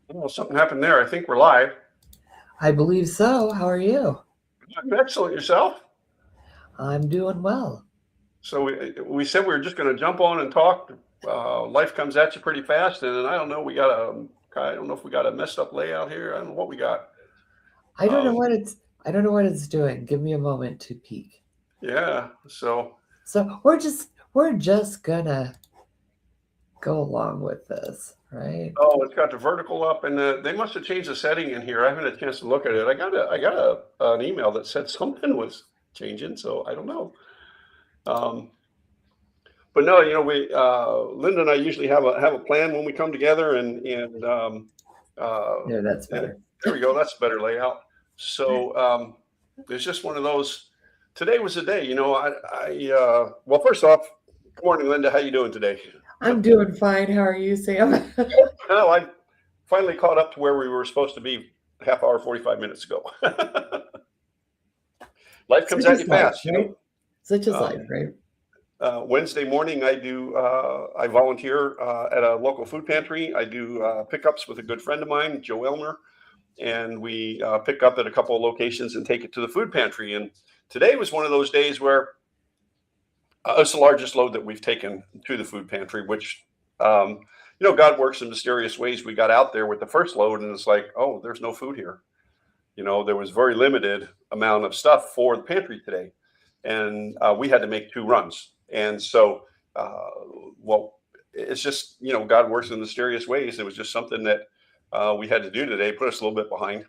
Well, something happened there. I think we're live. I believe so. How are you? Excellent. Yourself? I'm doing well. So we said we were just going to jump on and talk. Life comes at you pretty fast, and then I don't know. I don't know if we got a messed up layout here. I don't know what we got. I don't know Um, what it's I don't know what it's doing. Give me a moment to peek. yeah. So So we're just gonna go along with this, right? it's got the vertical up, and they must have changed the setting in here. I haven't had a chance to look at it. I got an email that said something was changing, so I don't know. Um, but no, we Linda and I usually have a plan when we come together, and uh, No, that's and better. there we go. That's a better layout. So it's just one of those. Today was the day. Well, first off, good morning, Linda. How you doing today? I'm doing fine. How are you, Sam? Well, I finally caught up to where we were supposed to be half hour, 45 minutes ago. Life comes Such at you is life, fast. right? Such is life, Um, right? Wednesday morning, I volunteer at a local food pantry. I do pickups with a good friend of mine, Joe Elmer, and we pick up at a couple of locations and take it to the food pantry. And today was one of those days where it's the largest load that we've taken to the food pantry, which, um, God works in mysterious ways. We got out there with the first load, and it's like, oh, there's no food here. There was very limited amount of stuff for the pantry today, and we had to make two runs. And so, uh, well, it's just God works in mysterious ways. It was just something that we had to do today. Put us a little bit behind,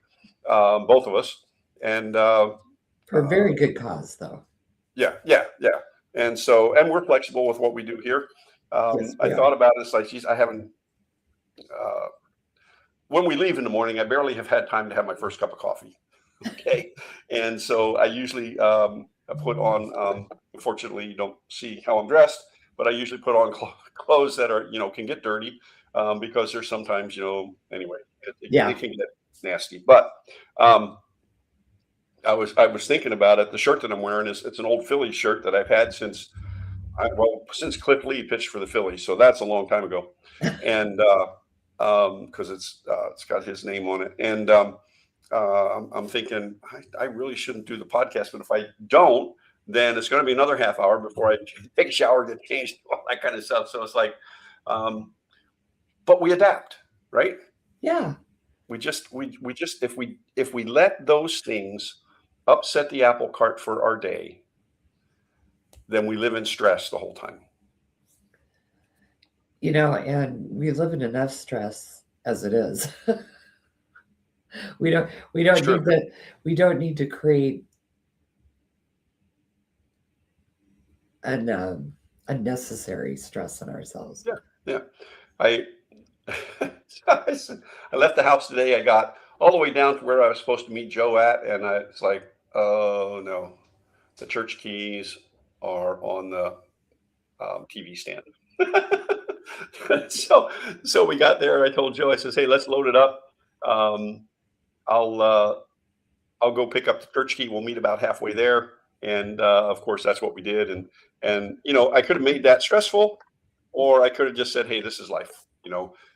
both of us, and For a very good cause, though. yeah, yeah, yeah. And we're flexible with what we do here. Yes, I we are. thought about it. It's like, geez, I haven't. Uh, when we leave in the morning, I barely have had time to have my first cup of coffee. Okay, and so I usually I put on. Unfortunately, you don't see how I'm dressed, but I usually put on clothes that are can get dirty because there's sometimes anyway it Yeah. can get nasty. But um, I was thinking about it. The shirt that I'm wearing is it's an old Phillies shirt that I've had since Cliff Lee pitched for the Phillies, so that's a long time ago, and because it's got his name on it, and I'm thinking I really shouldn't do the podcast, but if I don't, then it's going to be another half hour before I take a shower, get changed, all that kind of stuff. So it's like, um, but we adapt, right? Yeah. We just if we let those things upset the apple cart for our day, then we live in stress the whole time. And we live in enough stress as it is. We don't we It's don't true. need to we don't need to create an unnecessary stress on ourselves. Yeah, yeah. I I left the house today. I got all the way down to where I was supposed to meet Joe at, and it's like, oh no, the church keys are on the TV stand. so so we got there. I told Joe, I says, hey, let's load it up. Um, I'll uh, I'll go pick up the church key. We'll meet about halfway there, and of course that's what we did. And I could have made that stressful, or I could have just said, hey, this is life.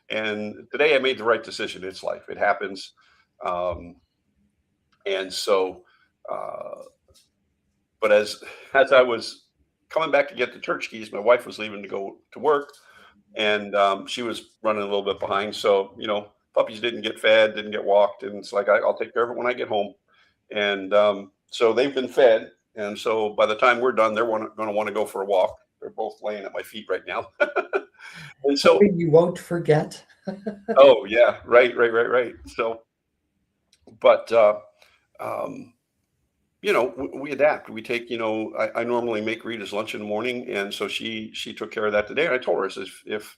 And today I made the right decision. It's life. It happens. Um, and so, uh, but as I was coming back to get the church keys, my wife was leaving to go to work, and she was running a little bit behind. So puppies didn't get fed, didn't get walked, and it's like I'll take care of it when I get home. And so they've been fed, and so by the time we're done, they're going to want to go for a walk. They're both laying at my feet right now, and so Hoping you won't forget. oh yeah, right, right, right, right. So, but um, we adapt. We take, I normally make Rita's lunch in the morning, and so she took care of that today. And I told her, I says, if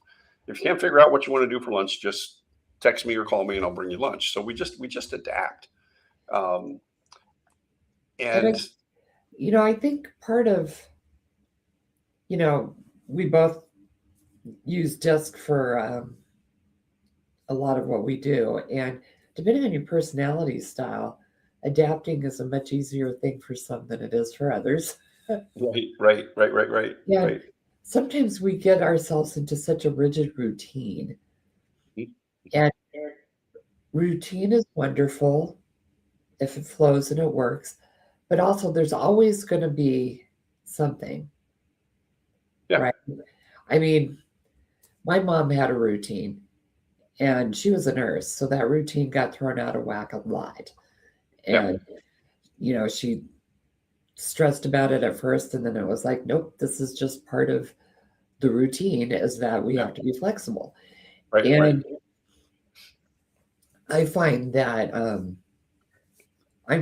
you can't figure out what you want to do for lunch, just text me or call me, and I'll bring you lunch. So we just adapt. Um, But and I think part of, you know, we both use Disc for a lot of what we do. And depending on your personality style, adapting is a much easier thing for some than it is for others. right, right, right, right, right, And right. sometimes we get ourselves into such a rigid routine. And routine is wonderful if it flows and it works, but also there's always going to be something, Yeah. right? I mean, my mom had a routine and she was a nurse, so that routine got thrown out of whack a lot. Yeah. And, she stressed about it at first, and then it was like, nope, this is just part of the routine, is that we Yeah. have to be flexible. Right. And I find that I'm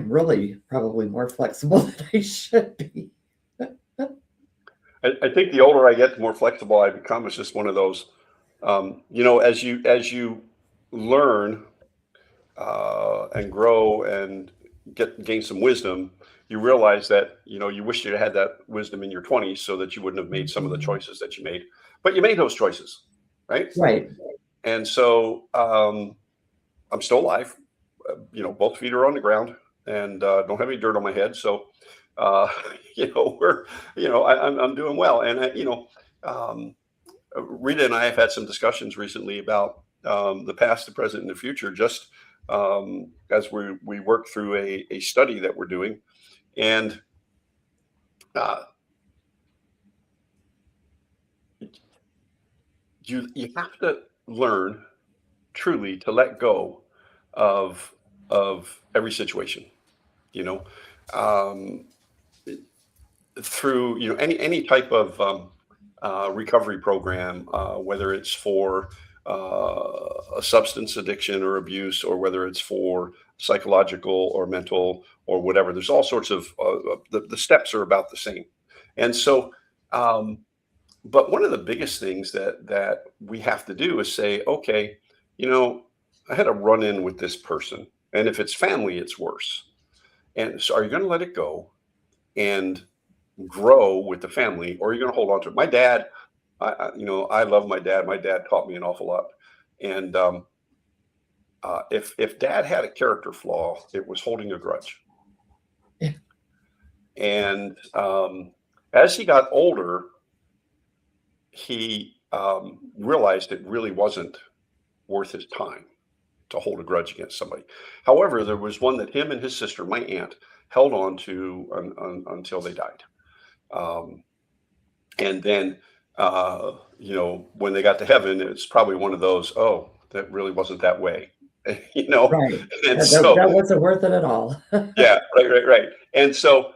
really probably more flexible than I should be. I think the older I get, the more flexible I become. It's just one of those, as you learn and grow and gain some wisdom, you realize that you wish you had that wisdom in your 20s so that you wouldn't have made some of the choices that you made, but you made those choices, right? Right. And so I'm still alive. Both feet are on the ground and don't have any dirt on my head. So, uh, I'm doing well. And Rita and I have had some discussions recently about the past, the present, and the future, just as we work through a study that we're doing. And uh, you have to learn truly to let go of every situation, you know, um, through any type of recovery program, whether it's for a substance addiction or abuse, or whether it's for psychological or mental or whatever. There's all sorts of the steps are about the same, and so. But one of the biggest things that we have to do is say, okay, I had a run in with this person, and if it's family, it's worse. And so, are you going to let it go and grow with the family, or are you going to hold on to it? My dad, I love my dad. My dad taught me an awful lot, and if Dad had a character flaw, it was holding a grudge. Yeah. And as he got older, he realized it really wasn't worth his time to hold a grudge against somebody. However, there was one that him and his sister, my aunt, held on to until they died. Um, and then, when they got to heaven, it's probably one of those, oh, that really wasn't that way, you know? Right. And That so, wasn't worth it at all. yeah, right. And so,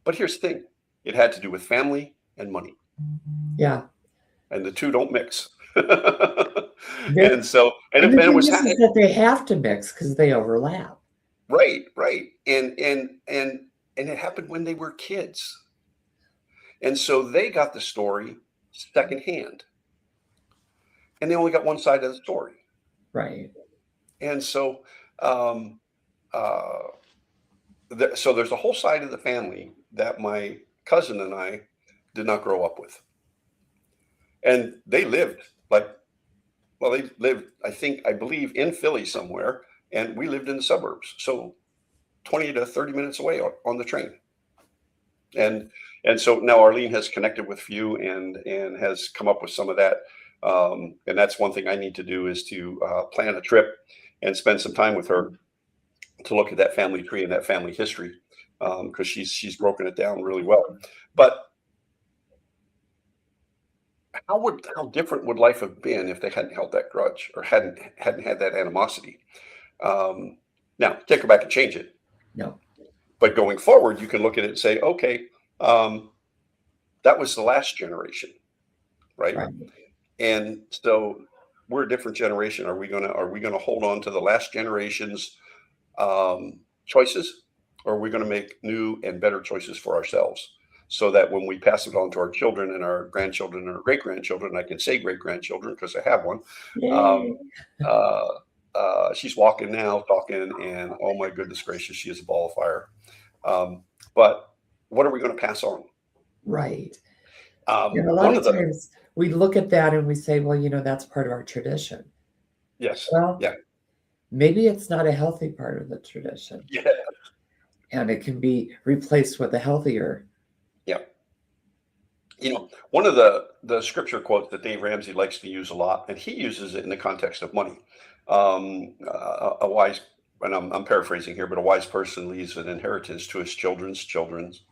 but here's the thing, it had to do with family and money, Yeah. and the two don't mix. They, And so, and the and it thing was, is that they have to mix because they overlap. right. And it happened when they were kids. And so they got the story secondhand, and they only got one side of the story. Right. And so, um, uh, so there's a whole side of the family that my cousin and I did not grow up with, and they lived like, well, they lived, I believe, in Philly somewhere, and we lived in the suburbs, so 20 to 30 minutes away on the train. And so now Arlene has connected with few and has come up with some of that. And that's one thing I need to do, is to plan a trip and spend some time with her to look at that family tree and that family history, because she's broken it down really well. But how different would life have been if they hadn't held that grudge, or hadn't had that animosity? Now, can't go back and change it. No. But going forward, you can look at it and say, okay, that was the last generation, right? Right. And so we're a different generation. Are we gonna hold on to the last generation's choices, or are we going to make new and better choices for ourselves, so that when we pass it on to our children and our grandchildren and our great grandchildren, I can say great grandchildren because I have one. Yay. Uh, she's walking now, talking, and oh my goodness gracious, she is a ball of fire. But what are we going to pass on? Right. And a lot One of of the times we look at that and we say, well, that's part of our tradition. Yes, Well, yeah, maybe it's not a healthy part of the tradition, yeah, and it can be replaced with a healthier. yeah. One of the scripture quotes that Dave Ramsey likes to use a lot, and he uses it in the context of money. A wise, and I'm paraphrasing here, but a wise person leaves an inheritance to his children's children's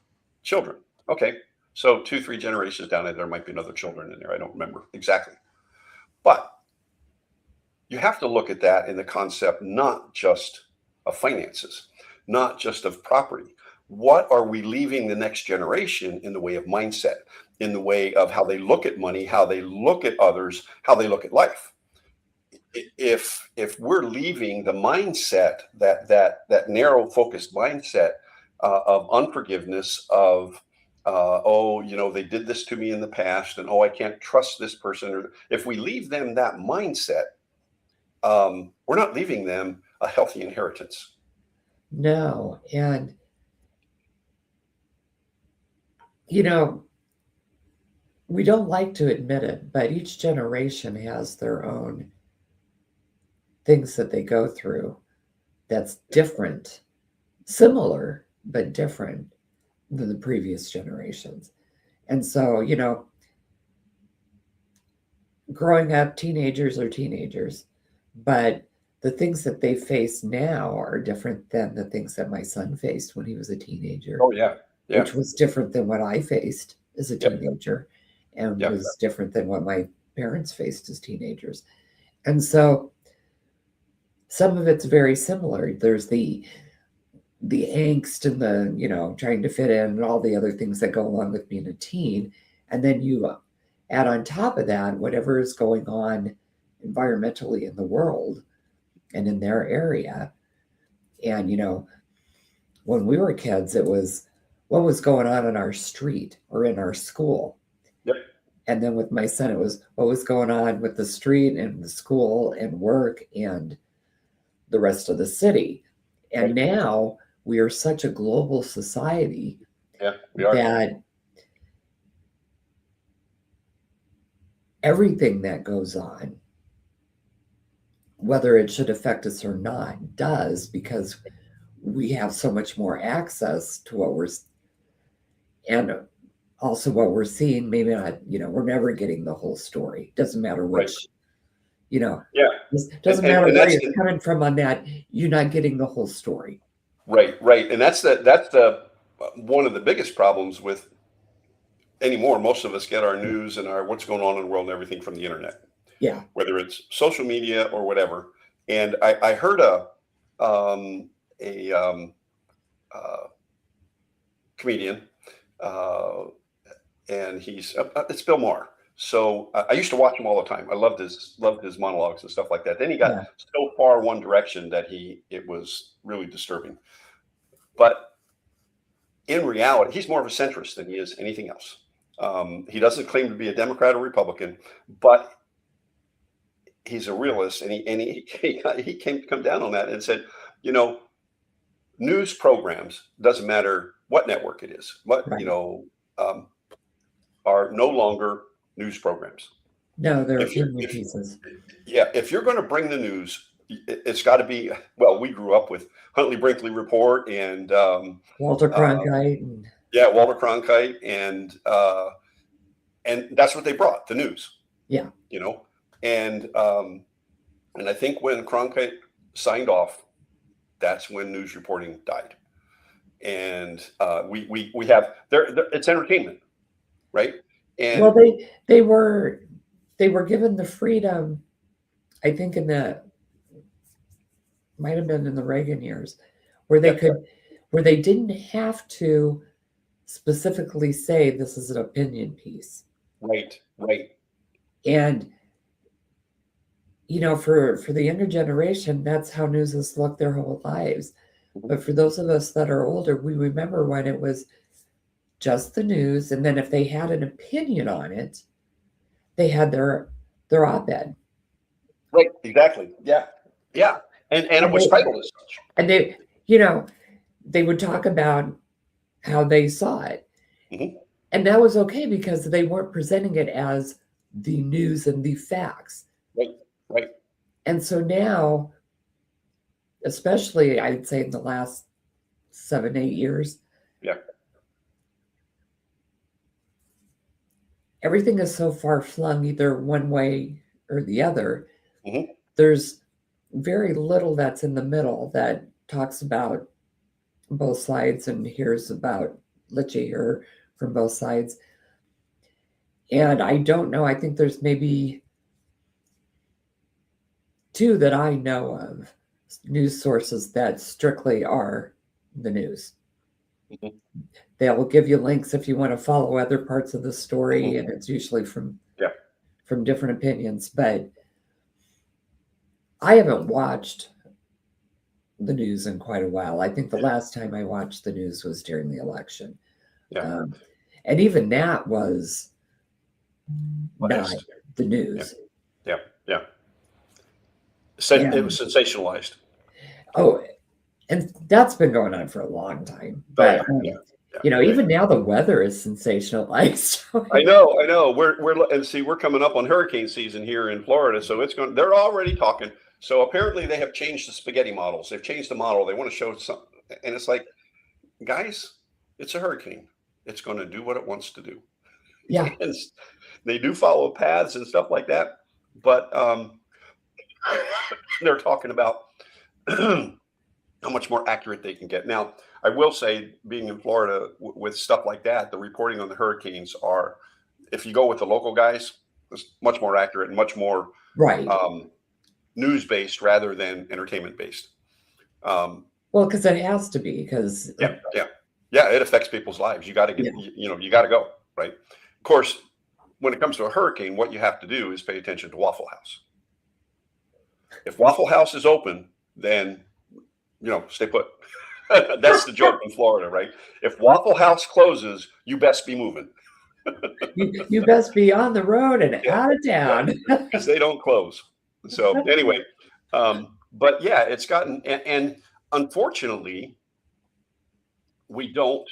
children. Okay, so 2, 3 generations down there might be another children in there. I don't remember exactly, but you have to look at that in the concept not just of finances, not just of property. What are we leaving the next generation in the way of mindset, in the way of how they look at money, how they look at others, how they look at life? If we're leaving the mindset, that narrow focused mindset of unforgiveness, of oh, they did this to me in the past, and oh, I can't trust this person, or if we leave them that mindset, we're not leaving them a healthy inheritance. No. And, we don't like to admit it, but each generation has their own things that they go through that's different, similar, but different than the previous generations. And so, growing up, teenagers are teenagers, but the things that they face now are different than the things that my son faced when he was a teenager. Oh, yeah. Yeah. Which was different than what I faced as a Yep. teenager, and Yep. was different than what my parents faced as teenagers. And so some of it's very similar. There's the angst and the trying to fit in and all the other things that go along with being a teen, and then you add on top of that whatever is going on environmentally in the world and in their area. And when we were kids, it was what was going on in our street or in our school. Yep. And then with my son, it was what was going on with the street and the school and work and the rest of the city. And now we are such a global society, yeah, we are, that everything that goes on, whether it should affect us or not, does, because we have so much more access to what we're, and also what we're seeing. Maybe not, we're never getting the whole story. Doesn't matter which, yeah, doesn't matter where you're coming from on that. You're not getting the whole story. Right. And that's one of the biggest problems with anymore. Most of us get our news and our what's going on in the world and everything from the internet. Yeah. Whether it's social media or whatever. And I heard a comedian, and it's Bill Maher. So I used to watch him all the time. I loved his monologues and stuff like that. Then he got so far one direction that it was really disturbing. But in reality, he's more of a centrist than he is anything else. He doesn't claim to be a Democrat or Republican, but he's a realist, and he came to come down on that and said, news programs, doesn't matter what network it is, are no longer news programs. No, they're opinion pieces. Yeah, if you're going to bring the news, it's got to be. Well, we grew up with Huntley Brinkley Report and Walter Cronkite. Walter Cronkite, and that's what they brought, the news. Yeah, and I think when Cronkite signed off, that's when news reporting died. And we have it's entertainment, right? And well, they were given the freedom, I think, might have been in the Reagan years, where they didn't have to specifically say this is an opinion piece. Right. And for the younger generation, that's how news has looked their whole lives. But for those of us that are older, we remember when it was just the news, and then if they had an opinion on it, they had their op-ed. Right, exactly. Yeah. And it was titled as such. And they would talk about how they saw it. Mm-hmm. And that was okay because they weren't presenting it as the news and the facts. Right. And so now, especially I'd say in the last 7-8 years, everything is so far flung either one way or the other. Mhm. There's very little that's in the middle that talks about both sides and hears about let you hear from both sides. And I don't know, I think there's maybe two that I know of, news sources that strictly are the news. Mhm. They will give you links if you want to follow other parts of the story, Mhm. and it's usually from Yeah. different opinions. But I haven't watched the news in quite a while. I think the last time I watched the news was during the election. Yeah. Um, and even that was not Biased. the Yeah. news. Yeah. Yeah. It was And sensationalized. oh, and that's been going on for a long time. Oh But yeah. Yeah. Yeah. Yeah. even now the weather is sensationalized. I know, I know. And see, we're coming up on hurricane season here in Florida, so it's going. They're already talking. So apparently, they have changed the spaghetti models. They've changed the model. They want to show something, and it's like, guys, it's a hurricane. It's going to do what it wants to do, Yeah, and they do follow paths and stuff like that. But they're talking about how much more accurate they can get. Now, I will say, being in Florida with stuff like that, the reporting on the hurricanes are, if you go with the local guys, it's much more accurate and much more right. news based rather than entertainment based. Well, because it has to be, because Yeah, yeah, yeah. It affects people's lives. You got to yeah, get, you got to go, right. Of course, when it comes to a hurricane, what you have to do is pay attention to Waffle House. If Waffle House is open, then stay put. That's the joke in Florida, right? If Waffle House closes, you best be moving. you best be on the road and Yeah, out of yeah, town. because they don't close. So anyway, but yeah, it's gotten, and unfortunately, we don't,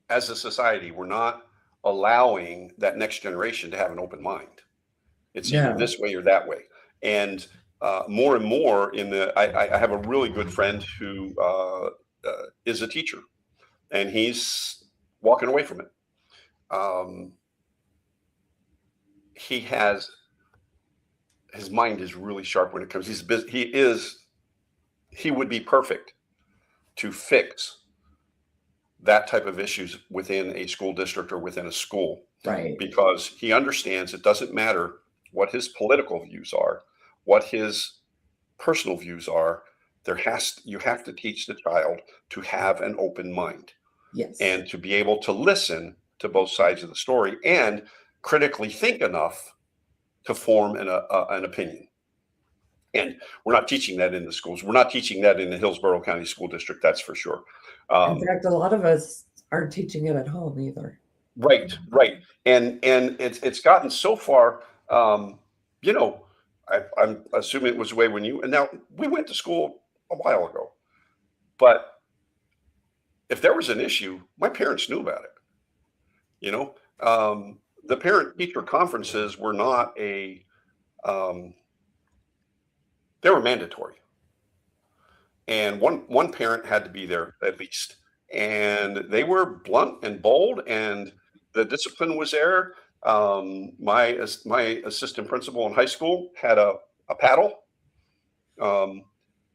as a society, we're not allowing that next generation to have an open mind. It's either No, this way or that way. And more and more I have a really good friend who is a teacher, and he's walking away from it. He has his mind is really sharp when it comes. He would be perfect to fix that type of issues within a school district or within a school, right. because he understands it doesn't matter what his political views are, what his personal views are. You have to teach the child to have an open mind Yes. and to be able to listen to both sides of the story and critically think enough to form an opinion. And we're not teaching that in the schools. We're not teaching that in the Hillsborough County School District, that's for sure. In fact, a lot of us aren't teaching it at home either. Right, right. And it's gotten so far, you know, I'm assuming it was the way when you, and now we went to school a while ago, but if there was an issue, my parents knew about it. You know, the parent teacher conferences were not um, they were mandatory, and one parent had to be there at least, and they were blunt and bold, and the discipline was there. My assistant principal in high school had a paddle, um,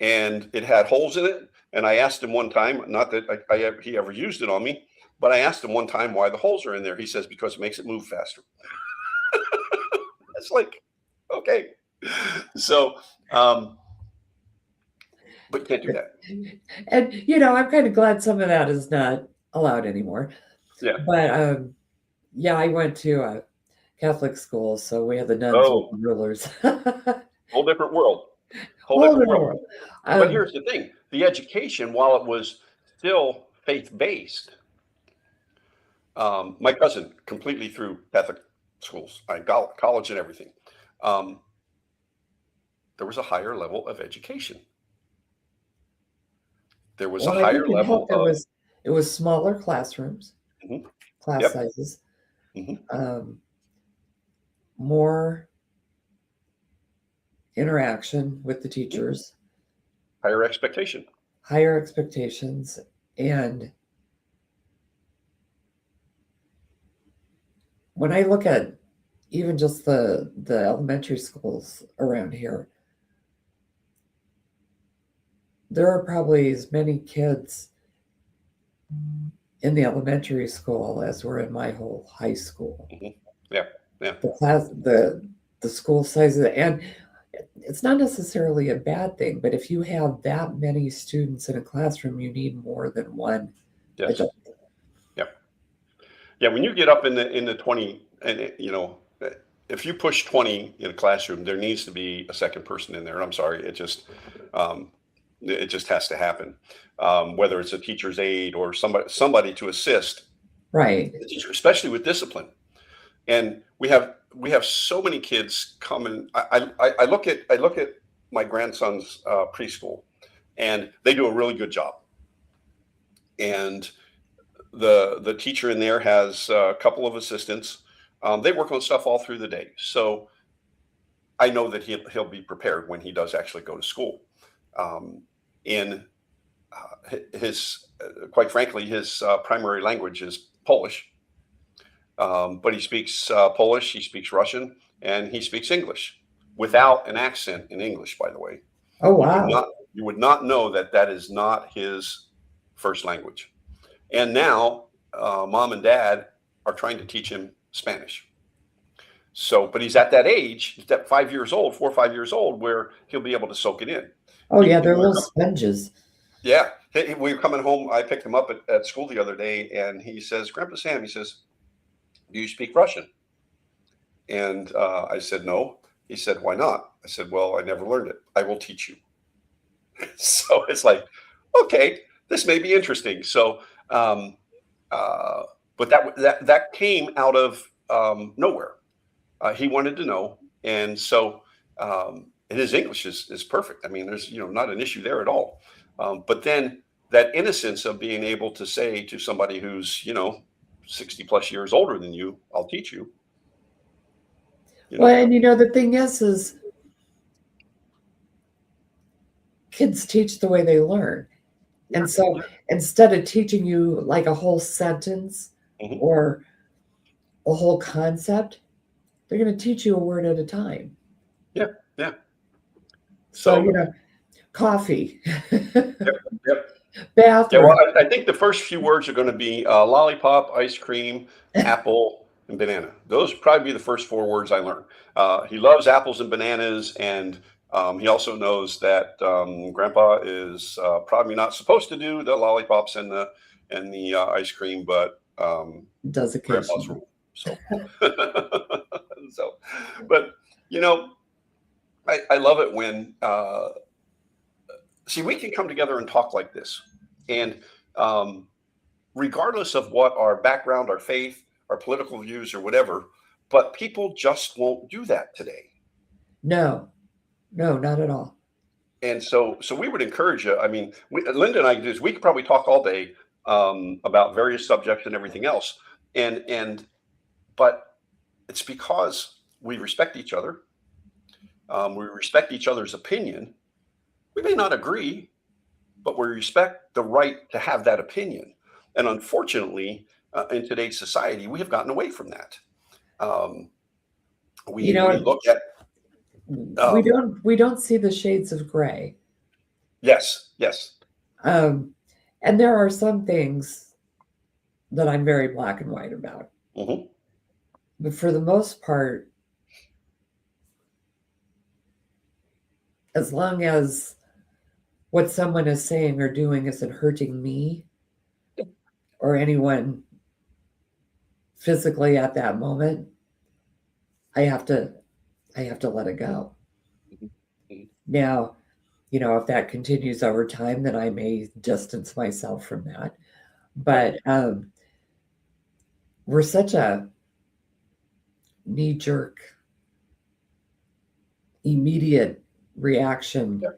and it had holes in it. And I asked him one time, not that he ever used it on me, but I asked him one time why the holes are in there. He says because it makes it move faster. It's like, okay, so but you can't do that. And I'm kind of glad some of that is not allowed anymore. Yeah. But yeah, I went to a Catholic school, so we had the nuns with Oh, the rulers. whole different world. Whole Whole different different world. world. But here's the thing: the education, while it was still faith based, my cousin completely through Catholic schools, I got college and everything. Um, there was a higher level of education. There was a Well, I think higher it level helped. of. It was smaller classrooms, Mhm, class yep. sizes, Hmm. um, more interaction with the teachers, Higher expectation. higher expectations, and when I look at even just the elementary schools around here, there are probably as many kids in the elementary school as were in my whole high school. Mhm. Yeah, yeah, The school sizes, and it's not necessarily a bad thing, but if you have that many students in a classroom, you need more than one yes, adult. yeah, yeah. When you get up in the 20, and if you push 20 in a classroom, there needs to be a second person in there. I'm sorry, um, it just has to happen. Whether it's a teacher's aide or somebody to assist Right. the teacher, especially with discipline. And we have so many kids coming. I look at my grandson's preschool, and they do a really good job. And the teacher in there has a couple of assistants. They work on stuff all through the day, so I know that he'll be prepared when he does actually go to school. In his Quite frankly, his primary language is Polish, but he speaks Polish, he speaks Russian, and he speaks English without an accent in English. By the way, Oh, you would wow. not you would not know that that is not his first language. And now, mom and dad are trying to teach him Spanish. So, but he's at that age, he's at 5 years old, 4 or 5 years old, where he'll be able to soak it in. Oh, He, yeah, they're we were little sponges. Yeah, we were coming home. I picked him up at school the other day, and he says, "Grandpa Sam," he says, "do you speak Russian?" And I said, "No." He said, "Why not?" I said, "Well, I never learned it. I will teach you." So it's like, okay, this may be interesting. So, um, uh, but that came out of nowhere. He wanted to know, and so and his English is perfect. I mean, there's not an issue there at all. But then that innocence of being able to say to somebody who's 60 plus years older than you, "I'll teach you." You Well, know, and the thing is kids teach the way they learn. yeah, And so instead of teaching you like a whole sentence hmm or a whole concept, they're going to teach you a word at a time. yeah, yeah. So, So, coffee, yep, yep. Yeah. bathroom. Well, I think the first few words are going to be lollipop, ice cream, apple, and banana. Those would probably be the first four words I learned. He loves apples and bananas, and he also knows that Grandpa is probably not supposed to do the lollipops and the ice cream, but Does Grandpa's occasionally. rule. So, so, but you know, I love it when see we can come together and talk like this, and um, regardless of what our background, our faith, our political views, or whatever. But people just won't do that today. No, no, not at all. And so we would encourage you. I mean, Linda and I do this. We could probably talk all day about various subjects and everything else. But it's because we respect each other. We respect each other's opinion. We may not agree, but we respect the right to have that opinion. And unfortunately, in today's society, we have gotten away from that. Um, You we know, look at we um, don't see the shades of gray. yes, yes, Um, and there are some things that I'm very black and white about. hmm But for the most part, as long as what someone is saying or doing isn't hurting me or anyone physically at that moment, I have to let it go. Now, if that continues over time, then I may distance myself from that. right, But we're such a knee jerk, immediate reaction. yeah,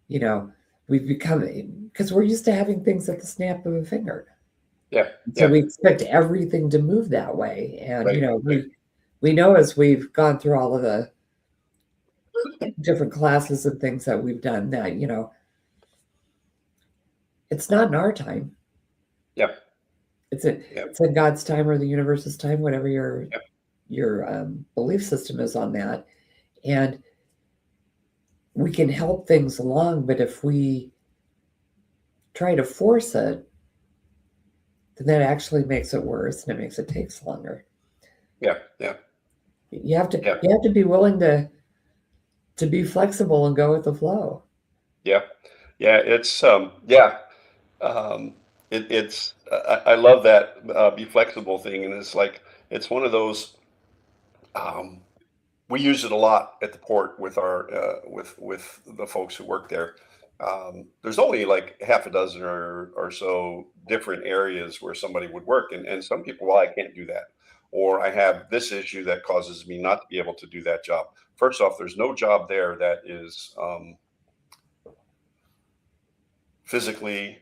You know, we've become because we're used to having things at the snap of a finger. yeah, So yeah, we expect everything to move that way. And right, right, we know as we've gone through all of the different classes and things that we've done that, it's not in our time. yeah, Yeah. it's in God's time or the universe's time, whatever your Yeah. belief system is on that. And we can help things along, but if we try to force it, then that actually makes it worse and it makes it takes longer. Yeah. Yeah. You have to Yeah. you have to be willing to be flexible and go with the flow. Yeah. Yeah. It's yeah. Um, it's I love that be flexible thing, and it's like it's one of those. Um, we use it a lot at the port with our with the folks who work there. There's only like half a dozen or so different areas where somebody would work, and some people, well, I can't do that, or I have this issue that causes me not to be able to do that job. First off, there's no job there that is physically,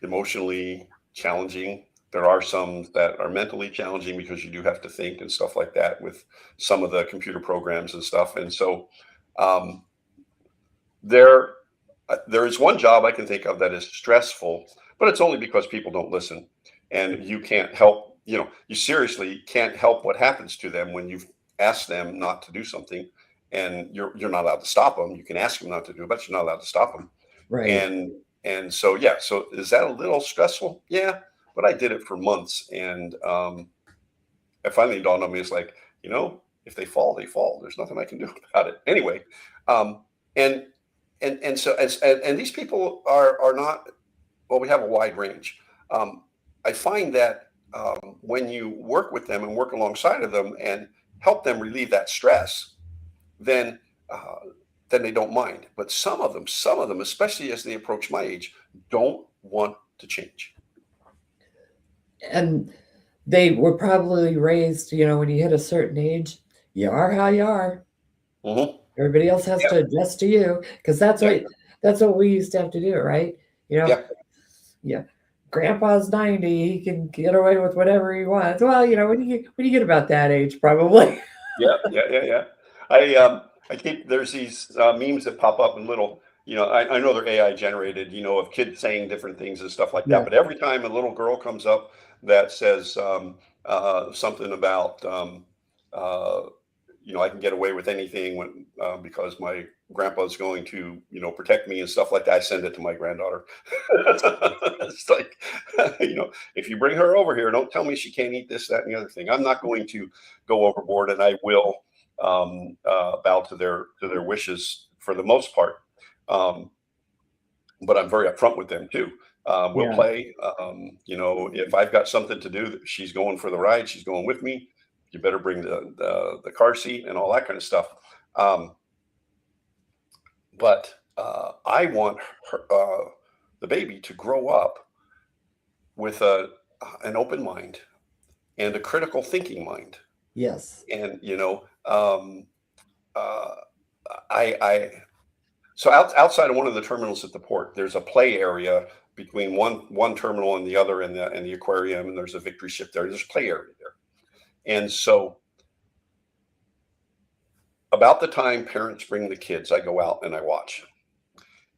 emotionally challenging. There are some that are mentally challenging because you do have to think and stuff like that with some of the computer programs and stuff. And so um, there, there is one job I can think of that is stressful, but it's only because people don't listen, and you can't help. You know, you seriously can't help what happens to them when you've asked them not to do something, and you're not allowed to stop them. You can ask them not to do it, but you're not allowed to stop them. Right. And so yeah, so is that a little stressful? Yeah, but I did it for months, and it finally dawned on me. It's like, if they fall, they fall. There's nothing I can do about it anyway. Um, and and so and these people are not. Well, we have a wide range. Um, I find that when you work with them and work alongside of them and help them relieve that stress, then uh, then they don't mind. But some of them, especially as they approach my age, don't want to change. And they were probably raised, when you hit a certain age, you are how you are. Hmm. Everybody else has Yeah, to adjust to you because yeah, that's what we used to have to do, right? You know, yeah, yeah. Grandpa's 90, he can get away with whatever he wants. Well, when you get about that age, probably. yeah, yeah, yeah, yeah. I keep there's these memes that pop up in little. I know they're AI generated. Of kids saying different things and stuff like that. Yeah. But every time a little girl comes up that says something about uh, I can get away with anything when because my grandpa's going to protect me and stuff like that. I send it to my granddaughter. It's like if you bring her over here, don't tell me she can't eat this, that, and the other thing. I'm not going to go overboard, and I will bow to their wishes for the most part. Um, but I'm very upfront with them too. We'll Yeah. play. If I've got something to do, she's going for the ride. She's going with me. You better bring the car seat and all that kind of stuff. Um, but I want the baby to grow up with an open mind and a critical thinking mind. Yes. And uh, I so outside of one of the terminals at the port, there's a play area between one terminal and the other, and the aquarium, and there's a victory ship there. There's a play area there, and so about the time parents bring the kids, I go out and I watch,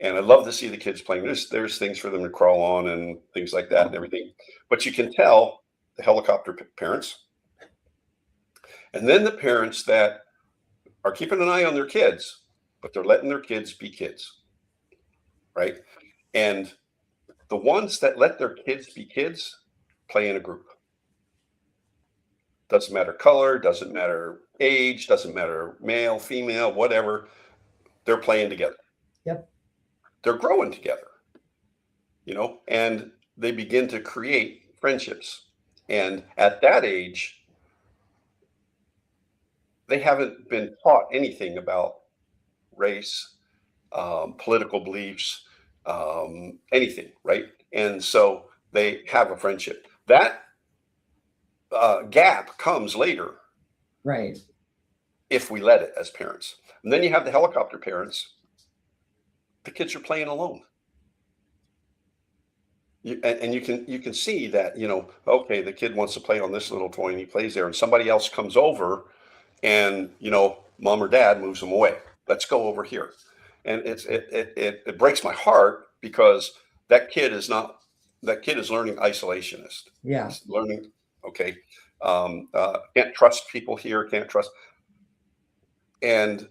and I love to see the kids playing. There's things for them to crawl on and things like that and everything, but you can tell the helicopter parents, and then the parents that are keeping an eye on their kids, but they're letting their kids be kids, right? And the ones that let their kids be kids play in a group. Doesn't matter color, doesn't matter age, doesn't matter male, female, whatever. They're playing together. Yep. They're growing together, and they begin to create friendships. And at that age, they haven't been taught anything about race, political beliefs, anything, right? And so they have a friendship. That gap comes later Right. if we let it as parents. And then you have the helicopter parents. The kids are playing alone. And you can see that, okay, the kid wants to play on this little toy and he plays there, and somebody else comes over and mom or dad moves them away. Let's go over here. And it breaks my heart because that kid is not that kid is learning isolationist. Yeah. He's learning, okay, can't trust people here, can't trust. And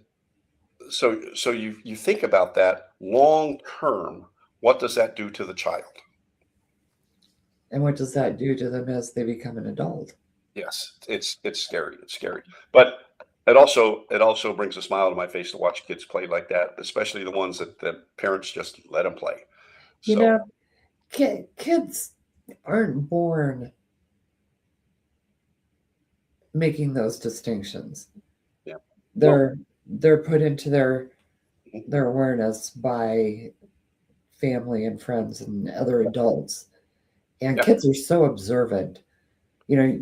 so you think about that long term, what does that do to the child? And what does that do to them as they become an adult? Yes, it's scary. It's scary. But it also brings a smile to my face to watch kids play like that, especially the ones that parents just let them play. You So know, kids aren't born making those distinctions. yeah. No. They're put into Mhm. their awareness by family and friends and other adults. And Yeah, kids are so observant. You know,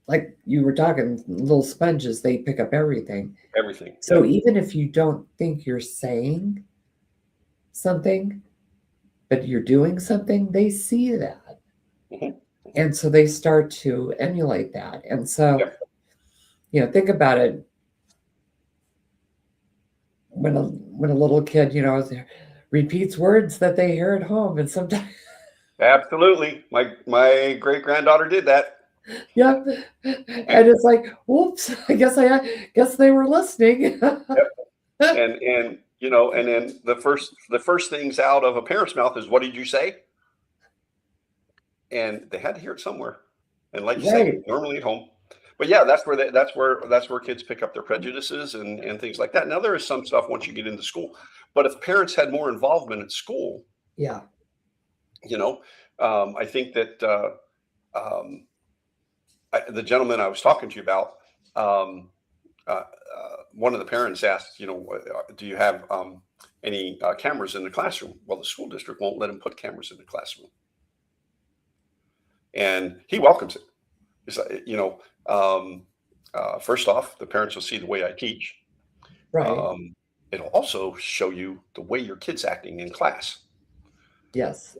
like you were talking, little sponges, they pick up everything. everything. So Yeah. even if you don't think you're saying something, but you're doing something, they see that. Mhm. And so they start to emulate that. And so, Yeah. think about it when a little kid, repeats words that they hear at home, and sometimes, Absolutely. My great granddaughter did that. yeah, and it's like, whoops, I guess they were listening. Yep. And then the first things out of a parent's mouth is, "What did you say?" And they had to hear it somewhere. And like you say, Right. normally at home. But yeah, that's where kids pick up their prejudices and things like that. Now there is some stuff once you get into school, but if parents had more involvement at school, Yeah. you know, I think that um, the gentleman I was talking to you about, um, one of the parents asked, do you have any cameras in the classroom? Well, the school district won't let him put cameras in the classroom, and he welcomes it. It's like, first off, the parents will see the way I teach. Right. Um, it'll also show you the way your kid's acting in class, Yes.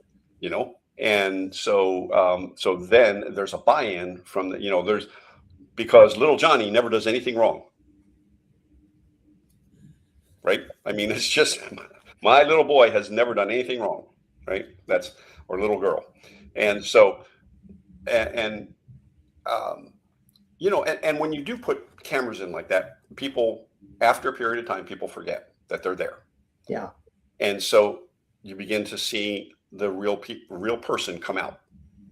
and so then there's a buy-in from there's because little Johnny never does anything wrong, right? I mean, it's just my little boy has never done anything wrong, right? That's or little girl, and so and um, and when you do put cameras in like that, people after a period of time, people forget that they're there, Yeah. and so you begin to see the real person come out.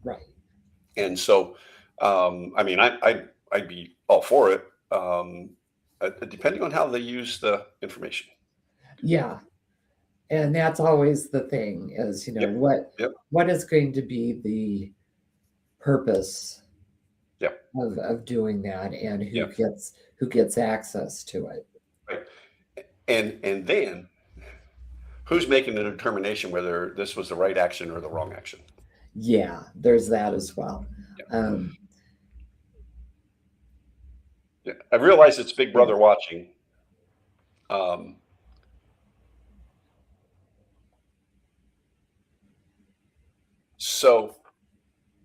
Right. And so, I mean, I'd be all for it, depending on how they use the information. Yeah. And that's always the thing is, Yep, yep, what is going to be the purpose yep, of doing that and yep. who gets access to it. Right. And then who's making the determination whether this was the right action or the wrong action? Yeah, there's that as well. Yeah, Um, yeah. I realize it's Big Brother watching. Um, so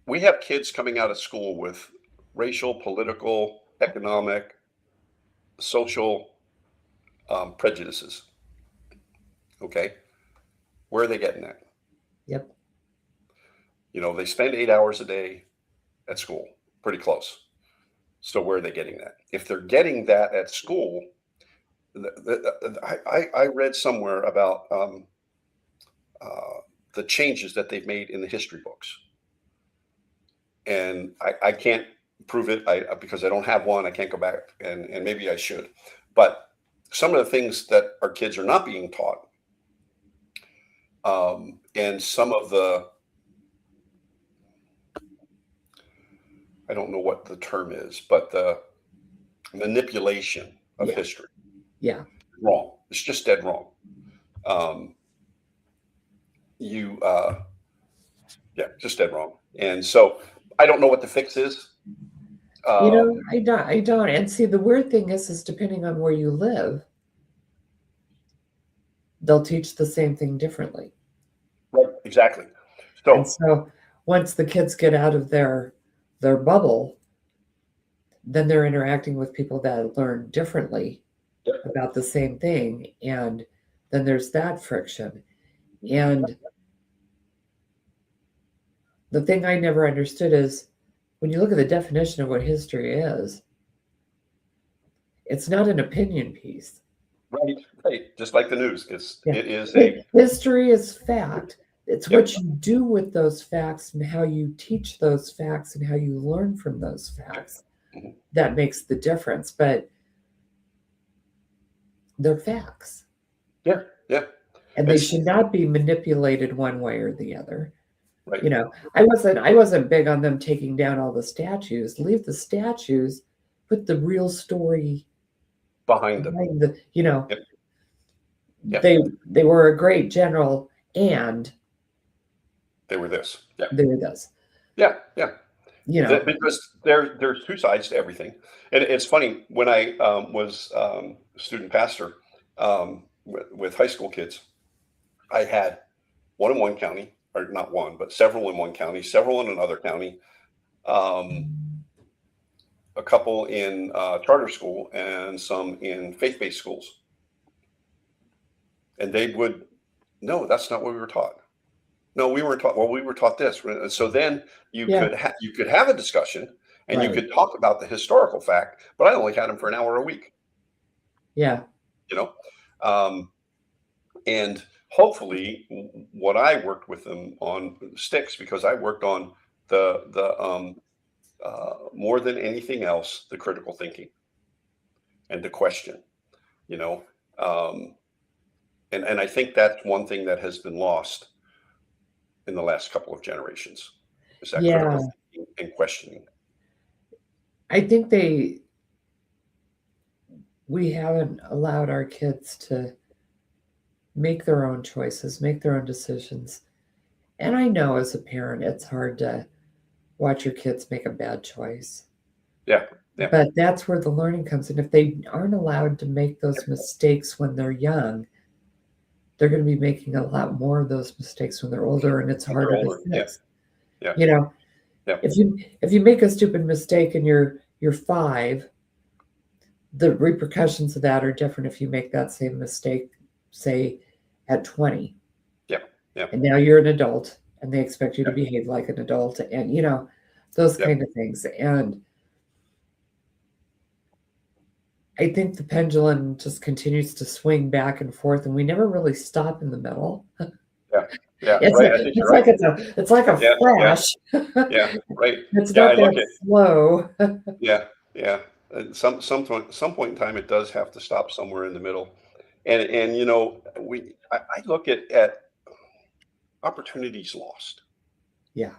we have kids coming out of school with racial, political, economic, social prejudices. Okay, where are they getting that? yep. They spend 8 hours a day at school, pretty close. So where are they getting that? If they're getting that at school, I read somewhere about the changes that they've made in the history books, and I can't prove it because I don't have one. I can't go back, and maybe I should. But some of the things that our kids are not being taught, and some of the I don't know what the term is, but the manipulation of Yeah. history Yeah. wrong. It's just dead wrong. Um, you Yeah, just dead wrong. And so I don't know what the fix is. Um, I don't. And see, the weird thing is depending on where you live, they'll teach the same thing differently. right, exactly. And So so once the kids get out of their bubble, then they're interacting with people that learn differently yeah, about the same thing. And then there's that friction. And the thing I never understood is when you look at the definition of what history is, it's not an opinion piece. Right, right. Just like the news, Yeah. it is a History is fact. It's Yep. what you do with those facts and how you teach those facts and how you learn from those facts Mhm. that makes the difference. But they're facts. Yeah, yeah. And they It's should not be manipulated one way or the other. right. You know, I wasn't big on them taking down all the statues. Leave the statues, put the real story Behind them. behind the, Yep. Yep. they were a great general and They were this. Yeah. they were this. Yeah, yeah. Because there's two sides to everything. And it's funny, when I was student pastor with high school kids, I had one in one county, or not one, but several in one county, several in another county, a couple in charter school, and some in faith-based schools. And they would, no, that's not what we were taught. No, we weren't taught. Well, we were taught this. So then you could have a discussion, and you Right. could talk about the historical fact, but I only had them for an hour a week. Yeah. You know, and hopefully, what I worked with them on sticks, because I worked on the more than anything else, the critical thinking and the question. You know, and I think that's one thing that has been lost in the last couple of generations, is that Yeah. critical thinking and questioning. I think we haven't allowed our kids to make their own choices, make their own decisions. And I know as a parent, it's hard to watch your kids make a bad choice. Yeah, yeah. But that's where the learning comes in. If they aren't allowed to make those mistakes when they're young, they're going to be making a lot more of those mistakes when they're older, and it's harder to fix. Yeah. You know, Yeah. if you make a stupid mistake and you're 5, the repercussions of that are different if you make that same mistake, say, at 20. Yeah. Yeah. And now you're an adult, and they expect you to behave like an adult, and those kind of things. And I think the pendulum just continues to swing back and forth, and we never really stop in the middle. Yeah, It's right. like, I think it's you're like right. it's like a flash. Yeah, right. It's Yeah, not that slow. Yeah. At some point in time, it does have to stop somewhere in the middle. And I look at opportunities lost. Yeah.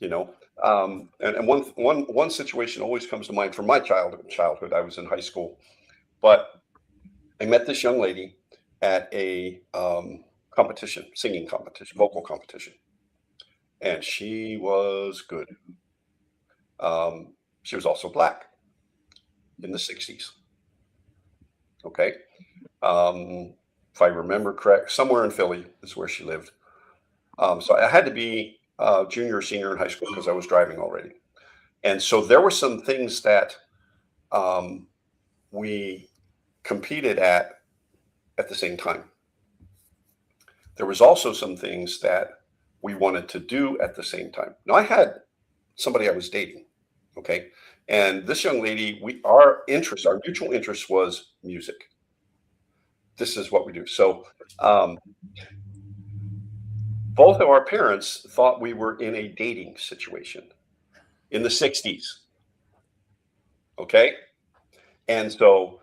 And one situation always comes to mind from my childhood. I was in high school, but I met this young lady at a competition, singing competition, vocal competition, and she was good. She was also black, in the 60s. Okay. If I remember correct, somewhere in Philly is where she lived. So I had to be junior or senior in high school because I was driving already. And so there were some things that we competed at the same time. There was also some things that we wanted to do at the same time. Now I had somebody I was dating. Okay. And this young lady, our mutual interest was music. This is what we do. So both of our parents thought we were in a dating situation in the 60s. Okay. And so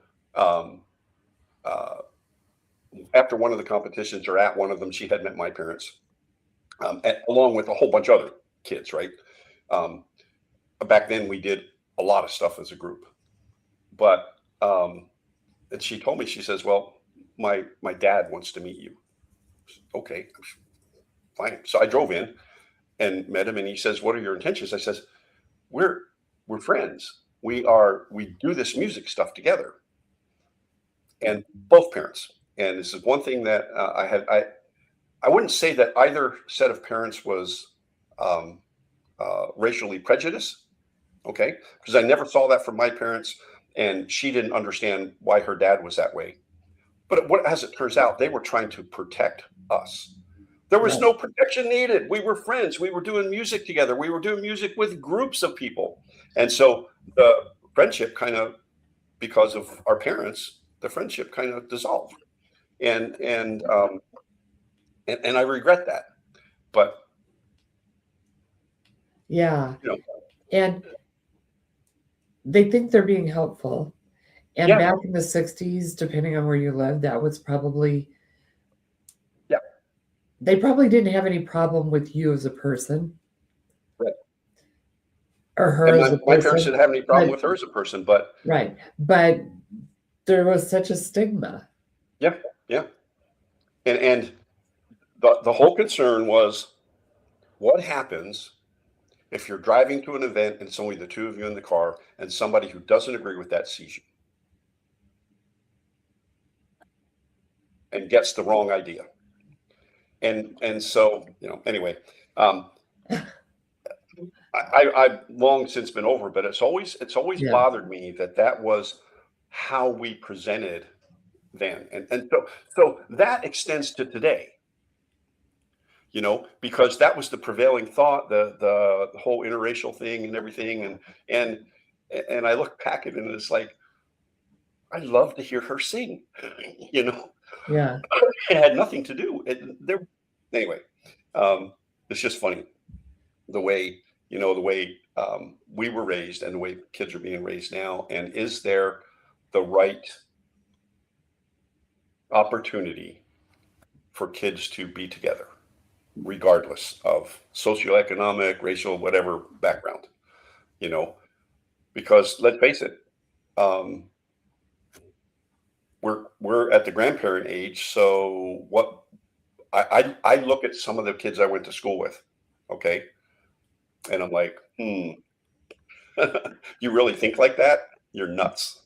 after one of the competitions, or at one of them, she had met my parents, along with a whole bunch of other kids, right? Back then we did a lot of stuff as a group, but and she told me, she says, well, my dad wants to meet you. Okay, fine. So I drove in and met him, and he says, what are your intentions? I says, we're friends. We do this music stuff together. And both parents. And this is one thing that I wouldn't say that either set of parents was racially prejudiced. Okay. Because I never saw that from my parents, and she didn't understand why her dad was that way. But as it turns out, they were trying to protect us. There was no protection needed. We were friends. We were doing music together. We were doing music with groups of people. And so the friendship kind of, because of our parents, the friendship kind of dissolved. And I regret that. But yeah. you know, And they think they're being helpful. And yeah, back in the 60s, depending on where you lived, that was probably, yeah, they probably didn't have any problem with you as a person right. or her And as a my parents person. didn't have any problem with her as a person, but Right. But there was such a stigma. yeah, yeah. And the whole concern was, what happens if you're driving to an event and it's only the two of you in the car and somebody who doesn't agree with that sees you and gets the wrong idea? And so, anyway, I've long since been over, but it's always Yeah. bothered me that was how we presented then. And so that extends to today, because that was the prevailing thought, the whole interracial thing and everything. And I look back at it and it's like, I love to hear her sing, Yeah. It had nothing to do. Anyway, it's just funny the way, we were raised and the way kids are being raised now. And is there the right opportunity for kids to be together, regardless of socioeconomic, racial, whatever background, because let's face it, we're at the grandparent age. So what I look at some of the kids I went to school with, okay, and I'm like, you really think like that? You're nuts,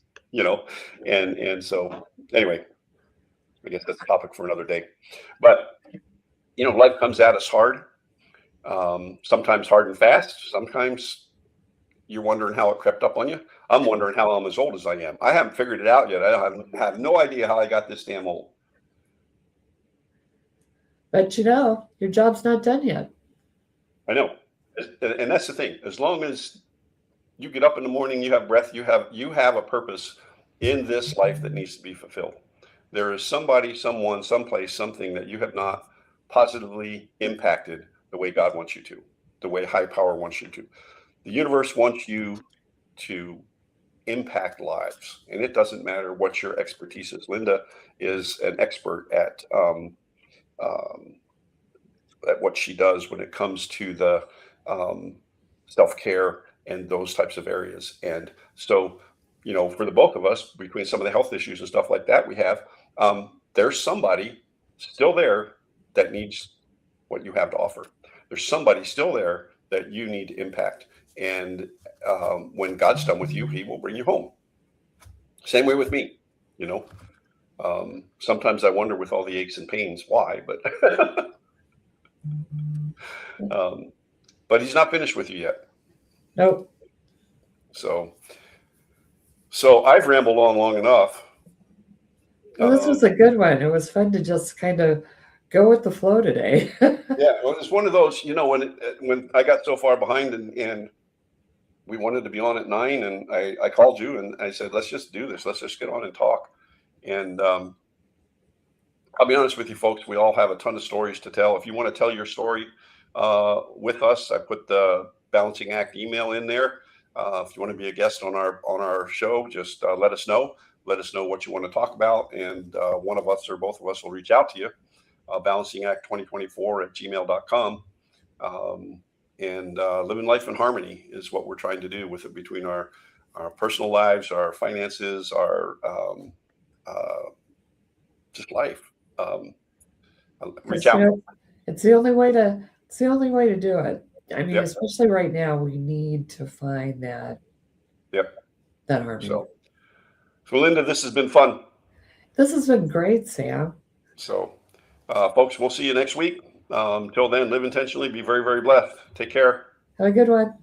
and so anyway, I guess that's a topic for another day. But life comes at us hard, sometimes hard and fast. Sometimes you're wondering how it crept up on you. I'm wondering how I'm as old as I am. I haven't figured it out yet. I have no idea how I got this damn old. But your job's not done yet. I know. And that's the thing. As long as you get up in the morning, you have breath, you have a purpose in this life that needs to be fulfilled. There is somebody, someone, someplace, something that you have not positively impacted the way God wants you to, the way high power wants you to. The universe wants you to impact lives, and it doesn't matter what your expertise is. Linda is an expert at what she does when it comes to the self-care and those types of areas. And so, for the bulk of us, between some of the health issues and stuff like that we have, there's somebody still there that needs what you have to offer. There's somebody still there that you need to impact. And when God's done with you, he will bring you home. Same way with me, sometimes I wonder with all the aches and pains why, but but he's not finished with you yet. Nope. So I've rambled on long enough. Well, this was a good one. It was fun to just kind of go with the flow today. Yeah, well, it's one of those, when I got so far behind and we wanted to be on at 9, and I called you and I said, let's just do this. Let's just get on and talk. And I'll be honest with you folks, we all have a ton of stories to tell. If you want to tell your story with us, I put the Balancing Act email in there. If you want to be a guest on our show, just let us know. Let us know what you want to talk about, and one of us or both of us will reach out to you. balancingact2024@gmail.com. And living life in harmony is what we're trying to do with it, between our personal lives, our finances, our just life. Reach out. It's the only way to do it. I mean, Yep. Especially right now, we need to find that. Yep. That harmony. So Linda, this has been fun. This has been great, Sam. So, folks, we'll see you next week. Until then, live intentionally, be very, very blessed. Take care. Have a good one.